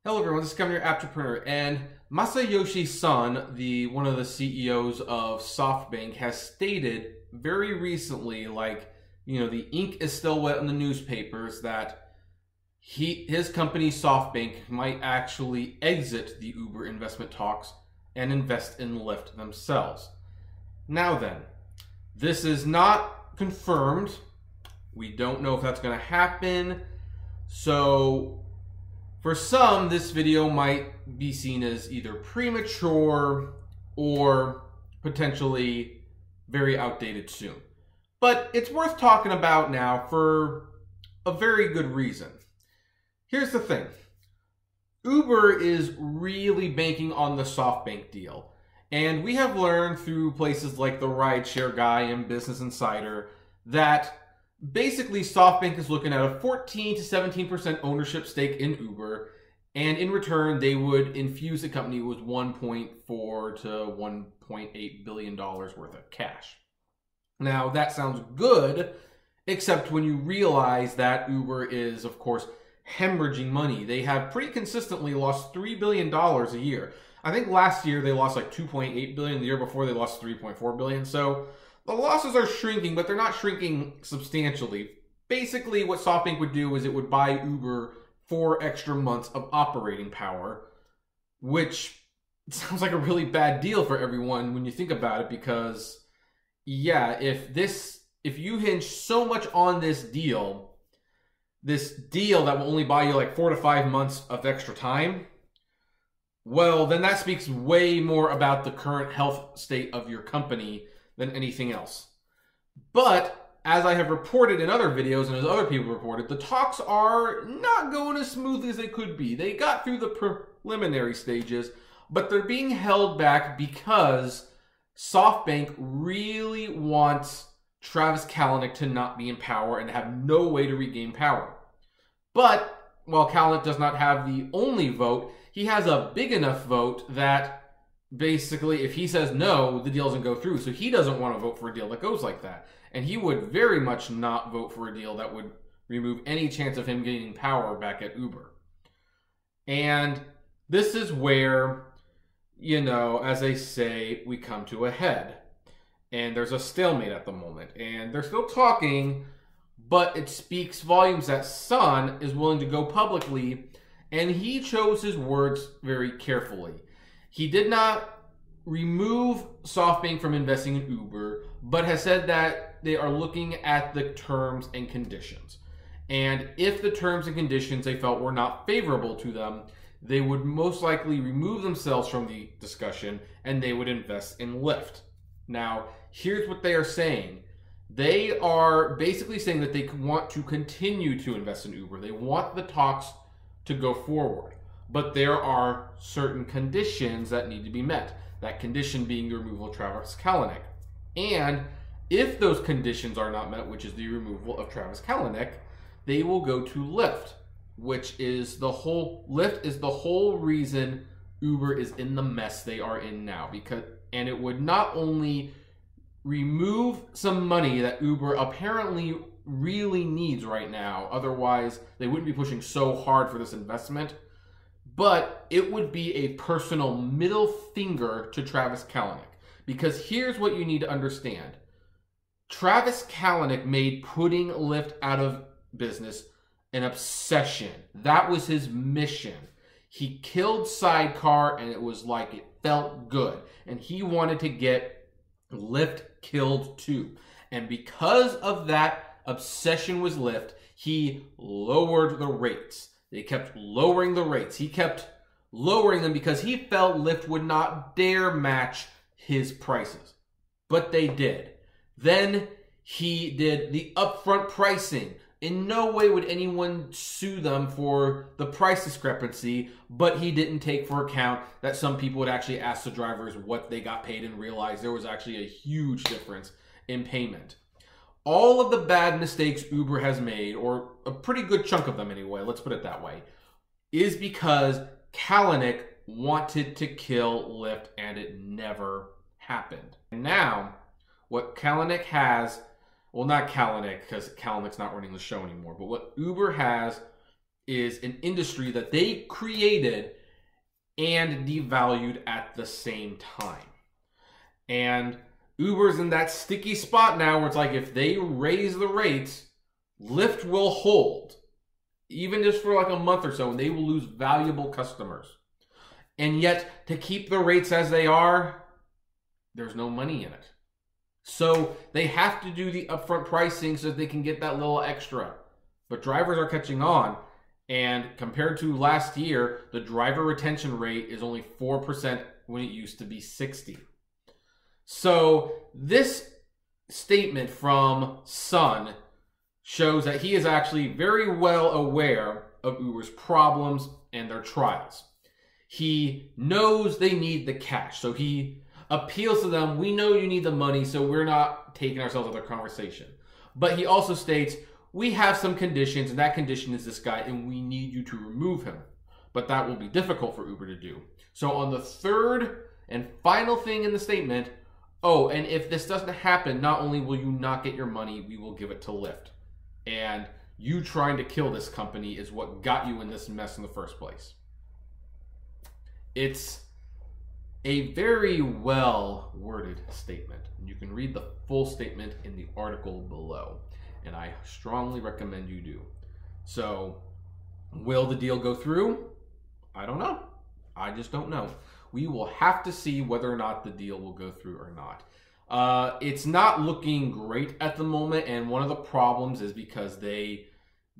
Hello everyone, this is Kevin, your Entrepreneur, and Masayoshi Son, one of the CEOs of SoftBank, has stated very recently, the ink is still wet in the newspapers, that his company SoftBank might actually exit the Uber investment talks and invest in Lyft themselves. Now then, this is not confirmed. We don't know if that's going to happen. So for some, this video might be seen as either premature or potentially very outdated soon. But it's worth talking about now for a very good reason. Here's the thing. Uber is really banking on the SoftBank deal. And we have learned through places like the Rideshare Guy and Business Insider that basically SoftBank is looking at a 14 to 17% ownership stake in Uber, and in return they would infuse the company with $1.4 to $1.8 billion worth of cash. Now that sounds good, except when you realize that Uber is, of course, hemorrhaging money. They have pretty consistently lost $3 billion a year. I think last year they lost like $2.8 billion. The year before they lost $3.4 billion. So the losses are shrinking, but they're not shrinking substantially. Basically, what SoftBank would do is it would buy Uber 4 extra months of operating power, which sounds like a really bad deal for everyone when you think about it, because yeah, if you hinge so much on this deal that will only buy you like 4 to 5 months of extra time, well, then that speaks way more about the current health state of your company than anything else. But as I have reported in other videos and as other people reported, the talks are not going as smoothly as they could be. They got through the preliminary stages, but they're being held back because SoftBank really wants Travis Kalanick to not be in power and have no way to regain power. But while Kalanick does not have the only vote, he has a big enough vote that basically, if he says no, the deal doesn't go through. So he doesn't want to vote for a deal that goes like that. And he would very much not vote for a deal that would remove any chance of him gaining power back at Uber. And this is where, as they say, we come to a head. And there's a stalemate at the moment. And they're still talking, but it speaks volumes that Son is willing to go publicly, and he chose his words very carefully. He did not remove SoftBank from investing in Uber, but has said that they are looking at the terms and conditions. And if the terms and conditions they felt were not favorable to them, they would most likely remove themselves from the discussion and they would invest in Lyft. Now, here's what they are saying. They are basically saying that they want to continue to invest in Uber. They want the talks to go forward. But there are certain conditions that need to be met. That condition being the removal of Travis Kalanick. And if those conditions are not met, which is the removal of Travis Kalanick, they will go to Lyft, which is Lyft is the whole reason Uber is in the mess they are in now. And it would not only remove some money that Uber apparently really needs right now, otherwise they wouldn't be pushing so hard for this investment, but it would be a personal middle finger to Travis Kalanick. Because here's what you need to understand. Travis Kalanick made putting Lyft out of business an obsession. That was his mission. He killed Sidecar, and it was like it felt good. And he wanted to get Lyft killed too. And because of that obsession with Lyft, he lowered the rates. They kept lowering the rates. He kept lowering them because he felt Lyft would not dare match his prices. But they did. Then he did the upfront pricing. In no way would anyone sue them for the price discrepancy, but he didn't take for account that some people would actually ask the drivers what they got paid and realize there was actually a huge difference in payment. All of the bad mistakes Uber has made, or a pretty good chunk of them anyway, let's put it that way, is because Kalanick wanted to kill Lyft and it never happened. And now, what Kalanick has, well, not Kalanick, because Kalanick's not running the show anymore, but what Uber has is an industry that they created and devalued at the same time. And Uber's in that sticky spot now where it's like if they raise the rates, Lyft will hold, even just for like a month or so, and they will lose valuable customers. And yet, to keep the rates as they are, there's no money in it. So they have to do the upfront pricing so that they can get that little extra. But drivers are catching on. And compared to last year, the driver retention rate is only 4% when it used to be 60%. So this statement from Sun shows that he is actually very well aware of Uber's problems and their trials. He knows they need the cash, so he appeals to them. We know you need the money, so we're not taking ourselves out of the conversation. But he also states, we have some conditions, and that condition is this guy, and we need you to remove him. But that will be difficult for Uber to do. So on the third and final thing in the statement, oh, and if this doesn't happen, not only will you not get your money, we will give it to Lyft. And you trying to kill this company is what got you in this mess in the first place. It's a very well-worded statement. You can read the full statement in the article below, and I strongly recommend you do. So, will the deal go through? I don't know. I just don't know. We will have to see whether or not the deal will go through or not. It's not looking great at the moment, and one of the problems is because they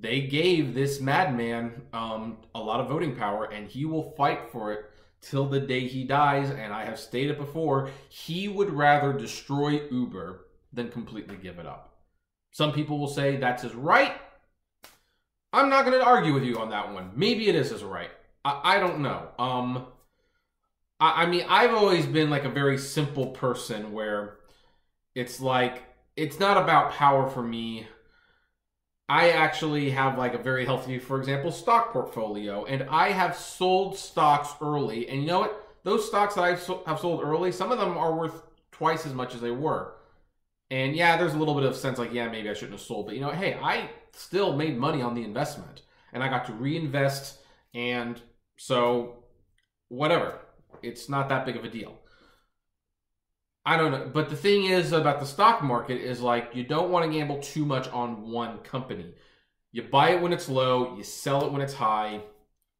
gave this madman a lot of voting power, and he will fight for it till the day he dies. And I have stated before, he would rather destroy Uber than completely give it up. Some people will say that's his right. I'm not going to argue with you on that one. Maybe it is his right. I don't know. I mean, I've always been like a very simple person where it's like, it's not about power for me. I actually have like a very healthy, for example, stock portfolio, and I have sold stocks early. And you know what? Those stocks that I have sold early, some of them are worth twice as much as they were. And yeah, there's a little bit of sense like, yeah, maybe I shouldn't have sold. But you know, hey, I still made money on the investment, and I got to reinvest. And so whatever. It's not that big of a deal. I don't know. But the thing is about the stock market is like, you don't want to gamble too much on one company. You buy it when it's low, you sell it when it's high,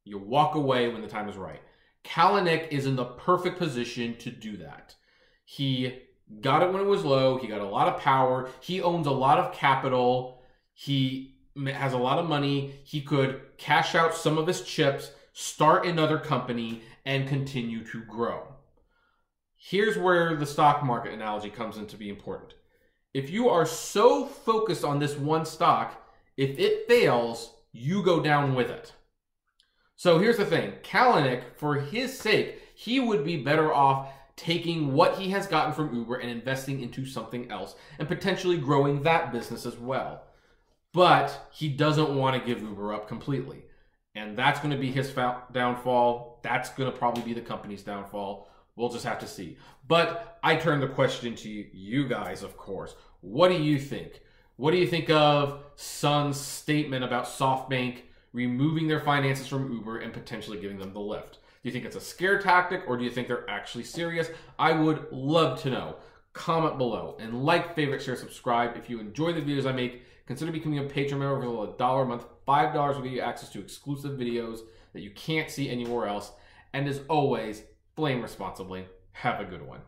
you walk away when the time is right. Kalanick is in the perfect position to do that. He got it when it was low, he got a lot of power, he owns a lot of capital, he has a lot of money, he could cash out some of his chips, start another company, and continue to grow. Here's where the stock market analogy comes in to be important. If you are so focused on this one stock, if it fails, you go down with it. So here's the thing. Kalanick, for his sake, he would be better off taking what he has gotten from Uber and investing into something else and potentially growing that business as well. But he doesn't want to give Uber up completely. And that's going to be his downfall. That's going to probably be the company's downfall. We'll just have to see. But I turn the question to you guys, of course. What do you think? What do you think of Sun's statement about SoftBank removing their finances from Uber and potentially giving them the Lyft? Do you think it's a scare tactic, or do you think they're actually serious? I would love to know. Comment below and like, favorite, share, subscribe. If you enjoy the videos I make, consider becoming a Patreon member for $1 a month. $5 will give you access to exclusive videos that you can't see anywhere else. And as always, flame responsibly. Have a good one.